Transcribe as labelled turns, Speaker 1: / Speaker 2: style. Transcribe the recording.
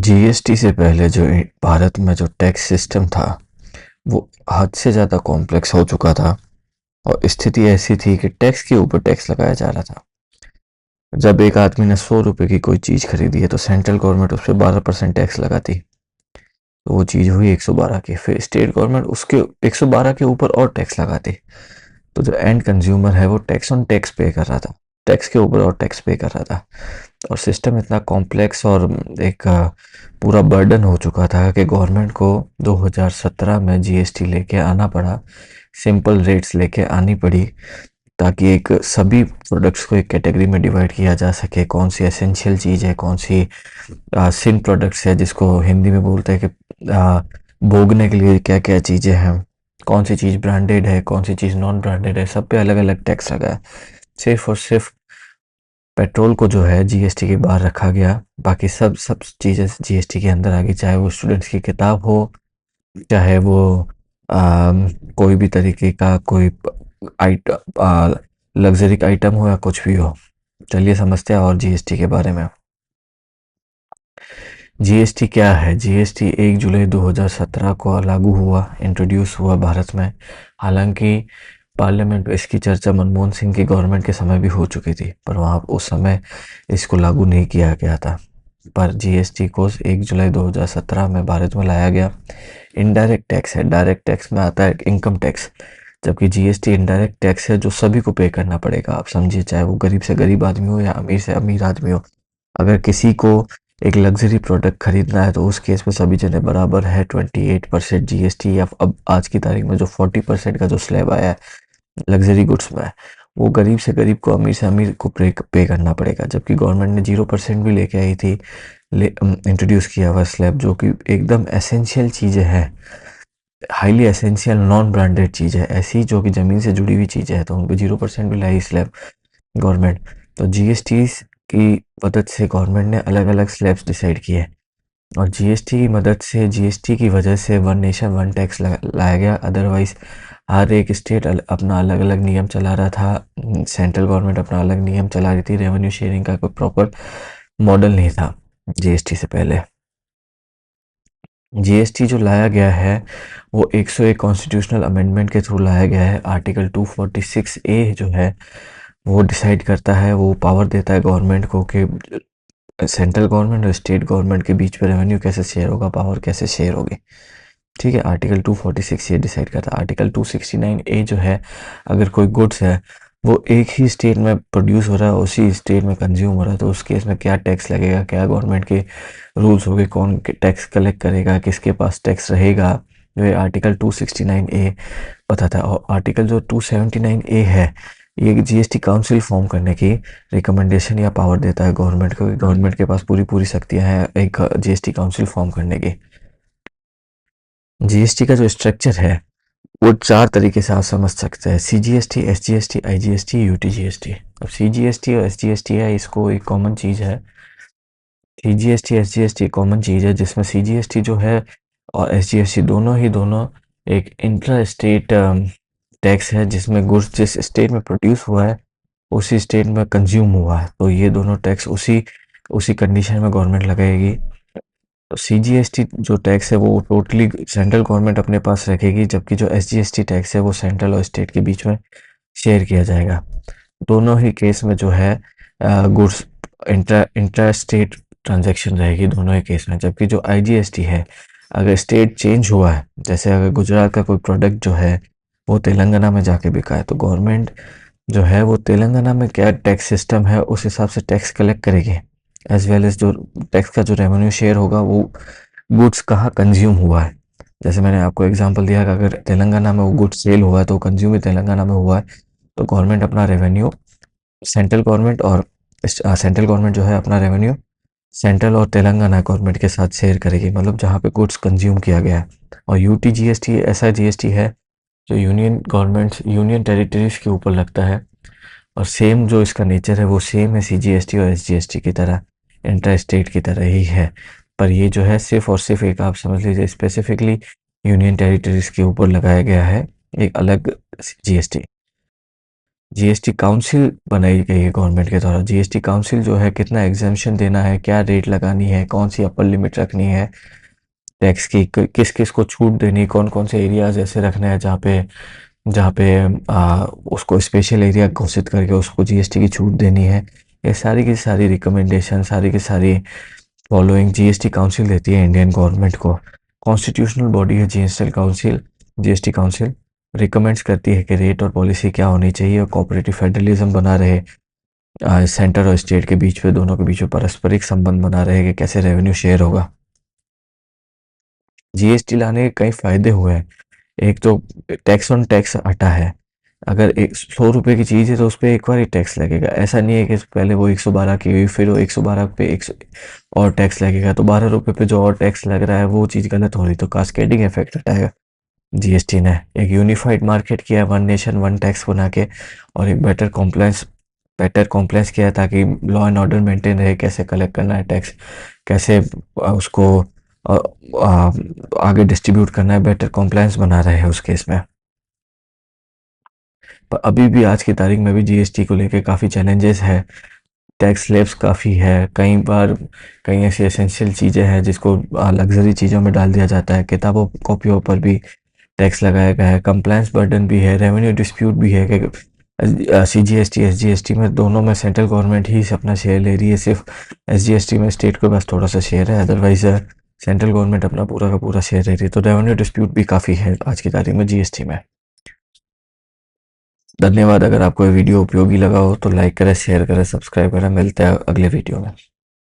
Speaker 1: GST से पहले जो भारत में जो टैक्स सिस्टम था वो हद से ज़्यादा कॉम्प्लेक्स हो चुका था। और स्थिति ऐसी थी कि टैक्स के ऊपर टैक्स लगाया जा रहा था। जब एक आदमी ने 100 रुपए की कोई चीज़ खरीदी है तो सेंट्रल गवर्नमेंट उस पर 12% टैक्स लगाती। तो वो चीज़ हुई 112 की, फिर स्टेट गवर्नमेंट उसके 112 के ऊपर और टैक्स लगाती। तो जो एंड कंज्यूमर है वो टैक्स ऑन टैक्स पे कर रहा था, टैक्स के ऊपर और टैक्स पे कर रहा था। और सिस्टम इतना कॉम्प्लेक्स और एक पूरा बर्डन हो चुका था कि गवर्नमेंट को 2017 में जीएसटी लेके आना पड़ा, सिंपल रेट्स लेके आनी पड़ी, ताकि एक सभी प्रोडक्ट्स को एक कैटेगरी में डिवाइड किया जा सके। कौन सी एसेंशियल चीज़ है, कौन सी सिन प्रोडक्ट्स है जिसको हिंदी में बोलते हैं कि भोगने के लिए क्या क्या चीज़ें हैं, कौन सी चीज़ ब्रांडेड है, कौन सी चीज़ नॉन ब्रांडेड है, सब पे अलग अलग टैक्स लगा है। सिर्फ और सिर्फ पेट्रोल को जो है जीएसटी के बाहर रखा गया, बाकी सब सब चीज़ें जीएसटी के अंदर आ गई। चाहे वो स्टूडेंट्स की किताब हो, चाहे वो कोई भी तरीके का कोई आइटम, लग्जरी आइटम हो या कुछ भी हो। चलिए समझते हैं और जीएसटी के बारे में। जीएसटी क्या है? जीएसटी 1 जुलाई 2017 को लागू हुआ, इंट्रोड्यूस हुआ भारत में। हालांकि पार्लियामेंट में इसकी चर्चा मनमोहन सिंह की गवर्नमेंट के समय भी हो चुकी थी, पर वहाँ उस समय इसको लागू नहीं किया गया था। पर जीएसटी को 1 जुलाई 2017 में भारत में लाया गया। इनडायरेक्ट टैक्स है, डायरेक्ट टैक्स में आता है इनकम टैक्स, जबकि जीएसटी इनडायरेक्ट टैक्स है जो सभी को पे करना पड़ेगा। आप समझिए, चाहे वो गरीब से गरीब आदमी हो या अमीर से अमीर आदमी हो। अगर किसी को एक लग्जरी प्रोडक्ट खरीदना है तो उस केस में सभी जने बराबर है 28% जीएसटी, या अब आज की तारीख में जो 40% का जो स्लैब आया है लग्जरी गुड्स में, वो गरीब से गरीब को, अमीर से अमीर को पे करना पड़ेगा। जबकि गवर्नमेंट ने 0% भी लेके आई थी, इंट्रोड्यूस किया हुआ स्लैब, जो कि एकदम एसेंशियल चीज़ें हैं, हाईली एसेंशियल नॉन ब्रांडेड चीज़ है, ऐसी जो कि ज़मीन से जुड़ी हुई चीज़ें हैं, तो उन पे 0% भी लाई स्लैब गवर्नमेंट। तो जीएसटी की मदद से गवर्नमेंट ने अलग अलग स्लैब्स डिसाइड किए, और जीएसटी की मदद से, जीएसटी की वजह से वन नेशन वन टैक्स लाया गया। अदरवाइज हर एक स्टेट अपना अलग अलग नियम चला रहा था, सेंट्रल गवर्नमेंट अपना अलग नियम चला रही थी। रेवेन्यू शेयरिंग का कोई प्रॉपर मॉडल नहीं था जीएसटी से पहले। जीएसटी जो लाया गया है वो 101 कॉन्स्टिट्यूशनल अमेंडमेंट के थ्रू लाया गया है। आर्टिकल 246 ए जो है वो डिसाइड करता है, वो पावर देता है गवर्नमेंट को कि सेंट्रल गवर्नमेंट और स्टेट गवर्नमेंट के बीच में रेवेन्यू कैसे शेयर होगा, पावर कैसे शेयर होगी। ठीक है, आर्टिकल 246 ये डिसाइड करता है। आर्टिकल 269 ए जो है, अगर कोई गुड्स है वो एक ही स्टेट में प्रोड्यूस हो रहा है, उसी स्टेट में कंज्यूम हो रहा है, तो उस केस में क्या टैक्स लगेगा, क्या गवर्नमेंट के रूल्स होंगे, कौन टैक्स कलेक्ट करेगा, किसके पास टैक्स रहेगा, जो है आर्टिकल 269 ए बताता है। और आर्टिकल जो 279 ए है, ये जीएसटी काउंसिल फॉर्म करने की रिकमेंडेशन या पावर देता है गवर्नमेंट को। गवर्नमेंट के पास पूरी पूरी शक्तियां हैं एक जीएसटी काउंसिल फॉर्म करने की। जीएसटी का जो स्ट्रक्चर है वो 4 तरीके से आप समझ सकते हैं: सीजीएसटी, एसजीएसटी, आईजीएसटी, यूटीजीएसटी। अब सीजीएसटी और एसजीएसटी है, इसको एक कॉमन चीज़ है। सीजीएसटी एसजीएसटी कॉमन चीज़ है, जिसमें सीजीएसटी जो है और एसजीएसटी दोनों एक इंट्रा स्टेट टैक्स है, जिसमें गुड्स जिस स्टेट में प्रोड्यूस हुआ है उसी स्टेट में कंज्यूम हुआ है, तो ये दोनों टैक्स उसी उसी कंडीशन में गवर्नमेंट लगाएगी। तो सीजीएसटी जो टैक्स है वो टोटली सेंट्रल गवर्नमेंट अपने पास रखेगी, जबकि जो एसजीएसटी टैक्स है वो सेंट्रल और स्टेट के बीच में शेयर किया जाएगा। दोनों ही केस में जो है गुड्स इंट्रा स्टेट ट्रांजैक्शन रहेगी दोनों ही केस में। जबकि जो आईजीएसटी है, अगर स्टेट चेंज हुआ है, जैसे अगर गुजरात का कोई प्रोडक्ट जो है वो तेलंगाना में जाके बिका है, तो गवर्नमेंट जो है वो तेलंगाना में क्या टैक्स सिस्टम है उस हिसाब से टैक्स कलेक्ट करेगी। एज वेल एज जो टैक्स का जो रेवेन्यू शेयर होगा वो गुड्स कहाँ कंज्यूम हुआ है। जैसे मैंने आपको एग्जांपल दिया कि अगर तेलंगाना में वो गुड्स सेल हुआ है तो कंज्यूम ही तेलंगाना में हुआ है, तो गवर्नमेंट अपना रेवेन्यू सेंट्रल गवर्नमेंट और सेंट्रल गवर्नमेंट जो है अपना रेवेन्यू सेंट्रल और तेलंगाना गवर्नमेंट के साथ शेयर करेगी, मतलब जहाँ पे गुड्स कंज्यूम किया गया है। और यूटी जीएसटी ऐसा जीएसटी है जो यूनियन गवर्नमेंट्स, यूनियन टेरिटरीज के ऊपर लगता है, और सेम जो इसका नेचर है वो सेम है सीजीएसटी और एसजीएसटी की तरह, इंटर स्टेट की तरह ही है। पर ये जो है सिर्फ और सिर्फ एक, आप समझ लीजिए, स्पेसिफिकली यूनियन टेरिटरीज के ऊपर लगाया गया है एक अलग जीएसटी। जीएसटी काउंसिल बनाई गई है गवर्नमेंट के द्वारा। जीएसटी काउंसिल जो है कितना एग्जाम्शन देना है, क्या रेट लगानी है, कौन सी अपर लिमिट रखनी है टैक्स की, किस किस को छूट देनी, कौन कौन से एरियाज ऐसे रखने हैं जहाँ पे उसको स्पेशल एरिया घोषित करके उसको जीएसटी की छूट देनी है। ये सारी की सारी रिकमेंडेशन, सारी की सारी फॉलोइंग जीएसटी काउंसिल देती है इंडियन गवर्नमेंट को। कॉन्स्टिट्यूशनल बॉडी है जीएसटी काउंसिल रिकमेंड्स करती है कि रेट और पॉलिसी क्या होनी चाहिए और कोऑपरेटिव फेडरलिज्म बना रहे, सेंटर और स्टेट के बीच में, दोनों के बीच में पारस्परिक संबंध बना रहे कि कैसे रेवेन्यू शेयर होगा। जीएसटी लाने के कई फायदे हुए हैं। एक तो टैक्स ऑन टैक्स हटा है। अगर एक 100 रुपये की चीज़ है तो उस पर एक बार ही टैक्स लगेगा। ऐसा नहीं है कि पहले वो 112 की हुई, फिर वो 112 पे 100 और टैक्स लगेगा, तो 12 रुपये पे जो और टैक्स लग रहा है वो चीज़ गलत हो रही, तो कास्केडिंग इफेक्ट हटाएगा जीएसटी ने। एक यूनिफाइड मार्केट किया, वन नेशन वन टैक्स बना के, और एक बेटर कॉम्प्लायंस किया है ताकि लॉ एंड ऑर्डर मेंटेन रहे, कैसे कलेक्ट करना है टैक्स, कैसे उसको अ, आगे डिस्ट्रीब्यूट करना है, बेटर कॉम्प्लायंस बना रहे हैं उस केस में। पर अभी भी आज की तारीख में भी जीएसटी को लेके काफ़ी चैलेंजेस है। टैक्स स्लैब्स काफ़ी है, कई बार कई ऐसी एसेंशियल चीज़ें हैं जिसको लग्जरी चीज़ों में डाल दिया जाता है, किताबों कॉपियों पर भी टैक्स लगाया गया है, कंप्लायंस बर्डन भी है, रेवेन्यू डिस्प्यूट भी है कि सीजीएसटी एसजीएसटी में दोनों में सेंट्रल गवर्नमेंट ही अपना शेयर ले रही है, सिर्फ एसजीएसटी में स्टेट के पास थोड़ा सा शेयर है, अदरवाइज सेंट्रल गवर्नमेंट अपना पूरा का पूरा शेयर ले रही है। तो रेवेन्यू डिस्प्यूट भी काफ़ी है आज की तारीख में जीएसटी में। धन्यवाद। अगर आपको ये वीडियो उपयोगी लगा हो तो लाइक करें, शेयर करें, सब्सक्राइब करें। मिलते हैं अगले वीडियो में।